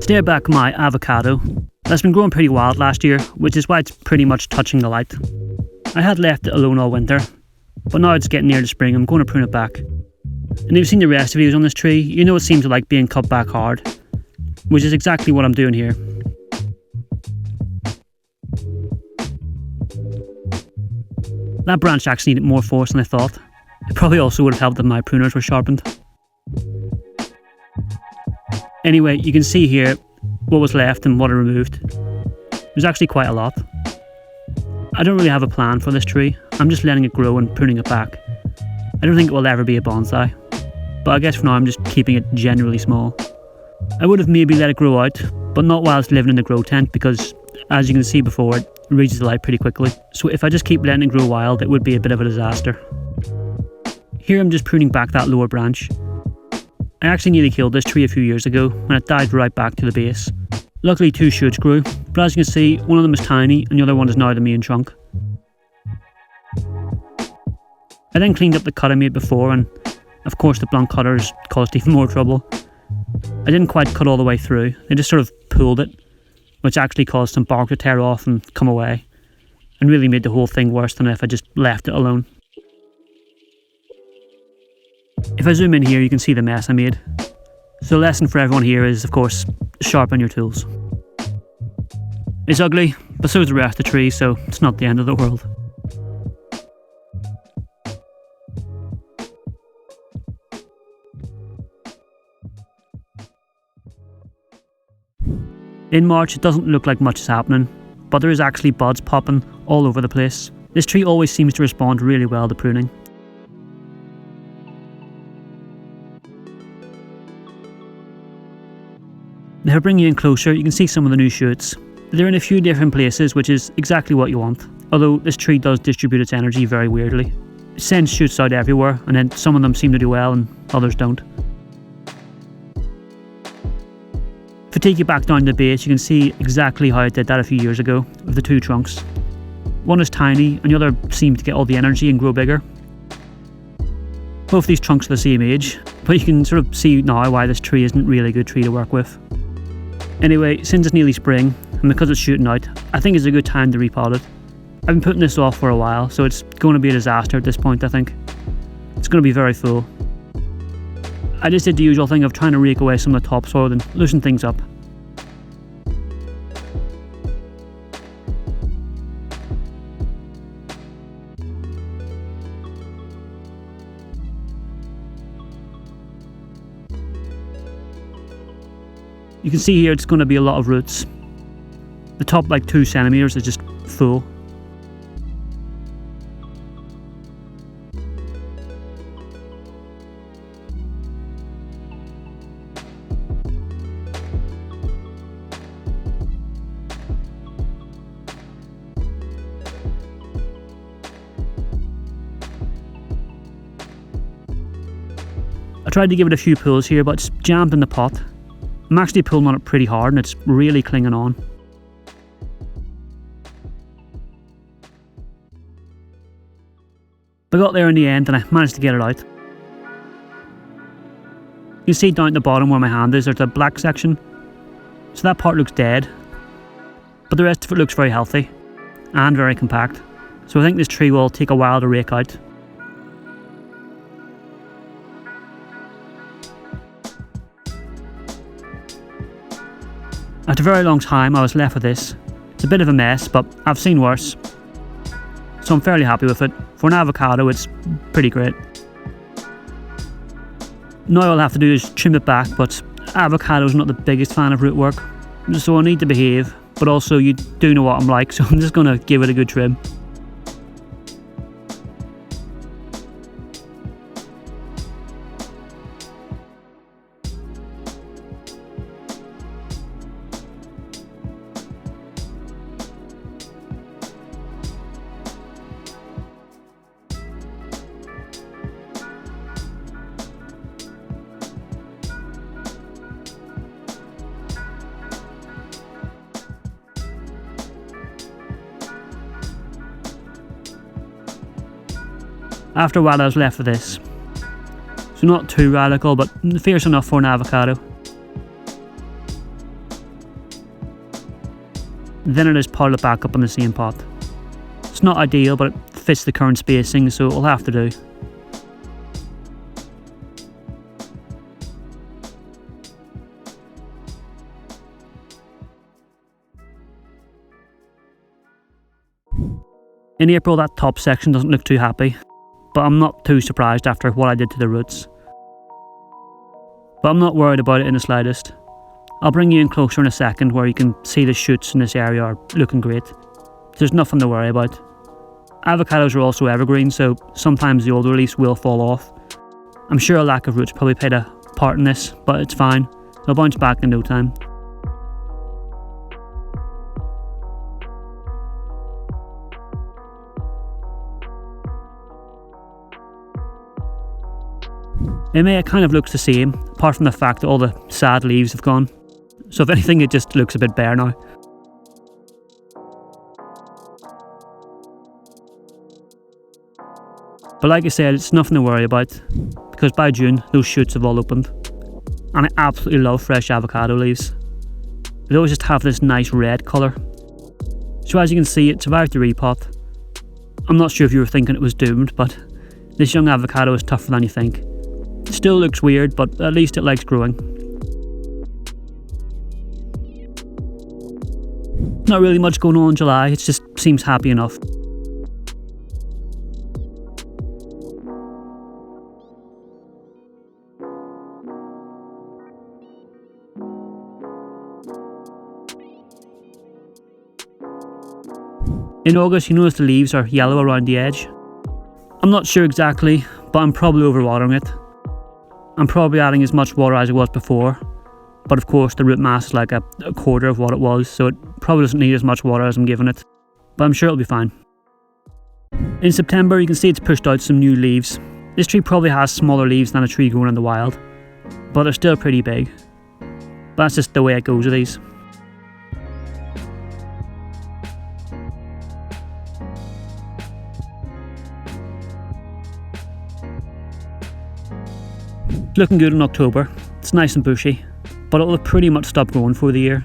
Stare back my avocado. That's been growing pretty wild last year, which is why it's pretty much touching the light. I had left it alone all winter, but now it's getting near the spring, I'm going to prune it back. And if you've seen the rest of the videos on this tree, you know it seems to like being cut back hard, which is exactly what I'm doing here. That branch actually needed more force than I thought. It probably also would have helped if my pruners were sharpened. Anyway, you can see here what was left and what I removed. There's actually quite a lot. I don't really have a plan for this tree. I'm just letting it grow and pruning it back. I don't think it will ever be a bonsai, but I guess for now I'm just keeping it generally small. I would have maybe let it grow out, but not while it's living in the grow tent because, as you can see before, it reaches the light pretty quickly. So if I just keep letting it grow wild, it would be a bit of a disaster. Here I'm just pruning back that lower branch. I actually nearly killed this tree a few years ago and it died right back to the base. Luckily 2 shoots grew, but as you can see, one of them is tiny and the other one is now the main trunk. I then cleaned up the cut I made before, and of course the blunt cutters caused even more trouble. I didn't quite cut all the way through, they just sort of pulled it, which actually caused some bark to tear off and come away, and really made the whole thing worse than if I just left it alone. If I zoom in here, you can see the mess I made. So the lesson for everyone here is, of course, sharpen your tools. It's ugly, but so is the rest of the tree, so it's not the end of the world. In March, it doesn't look like much is happening, but there is actually buds popping all over the place. This tree always seems to respond really well to pruning. If I bring you in closer, you can see some of the new shoots. They're in a few different places, which is exactly what you want, although this tree does distribute its energy very weirdly. It sends shoots out everywhere, and then some of them seem to do well and others don't. If I take you back down to the base, you can see exactly how I did that a few years ago with the 2 trunks. One is tiny and the other seems to get all the energy and grow bigger. Both these trunks are the same age, but you can sort of see now why this tree isn't really a good tree to work with. Anyway, since it's nearly spring, and because it's shooting out, I think it's a good time to repot it. I've been putting this off for a while, so it's going to be a disaster at this point, I think. It's going to be very full. I just did the usual thing of trying to rake away some of the topsoil and loosen things up. You can see here it's going to be a lot of roots. The top like 2 centimeters is just full. I tried to give it a few pulls here, but it's jammed in the pot. I'm actually pulling on it pretty hard and it's really clinging on. But I got there in the end and I managed to get it out. You can see down at the bottom where my hand is, there's a black section. So that part looks dead. But the rest of it looks very healthy and very compact. So I think this tree will take a while to rake out. After a very long time I was left with this. It's a bit of a mess, but I've seen worse. So I'm fairly happy with it. For an avocado it's pretty great. Now all I'll have to do is trim it back, but avocado's not the biggest fan of root work. So I need to behave, but also you do know what I'm like, so I'm just going to give it a good trim. After a while I was left with this. So not too radical, but fierce enough for an avocado. Then I just pile it back up in the same pot. It's not ideal, but it fits the current spacing, so it'll have to do. In April, that top section doesn't look too happy, but I'm not too surprised after what I did to the roots. But I'm not worried about it in the slightest. I'll bring you in closer in a second where you can see the shoots in this area are looking great. There's nothing to worry about. Avocados are also evergreen, so sometimes the older leaves will fall off. I'm sure a lack of roots probably played a part in this, but it's fine. They'll bounce back in no time. In May it kind of looks the same, apart from the fact that all the sad leaves have gone. So if anything, it just looks a bit bare now. But like I said, it's nothing to worry about, because by June those shoots have all opened. And I absolutely love fresh avocado leaves. They always just have this nice red colour. So as you can see, it survived the repot. I'm not sure if you were thinking it was doomed, but this young avocado is tougher than you think. It still looks weird, but at least it likes growing. Not really much going on in July, it just seems happy enough. In August, you notice the leaves are yellow around the edge. I'm not sure exactly, but I'm probably overwatering it. I'm probably adding as much water as it was before, but of course the root mass is like a quarter of what it was, so it probably doesn't need as much water as I'm giving it, but I'm sure it'll be fine. In September, you can see it's pushed out some new leaves. This tree probably has smaller leaves than a tree grown in the wild, but they're still pretty big. But that's just the way it goes with these. It's looking good in October. It's nice and bushy, but it'll have pretty much stopped growing for the year.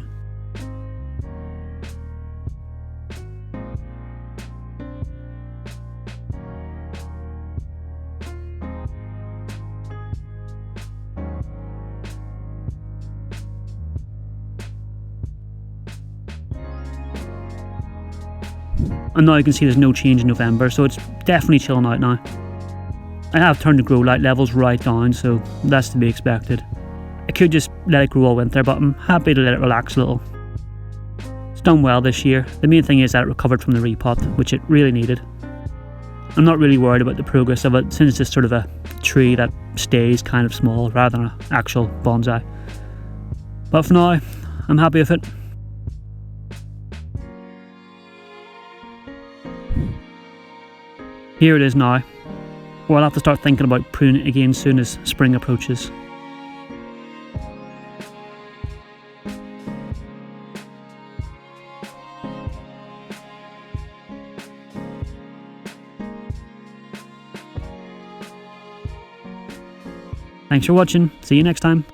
And now you can see there's no change in November, so it's definitely chilling out now. I have turned the grow light levels right down, so that's to be expected. I could just let it grow all winter, but I'm happy to let it relax a little. It's done well this year. The main thing is that it recovered from the repot, which it really needed. I'm not really worried about the progress of it, since it's sort of a tree that stays kind of small rather than an actual bonsai. But for now, I'm happy with it. Here it is now. Or I'll have to start thinking about pruning it again soon as spring approaches. Thanks for watching. See you next time.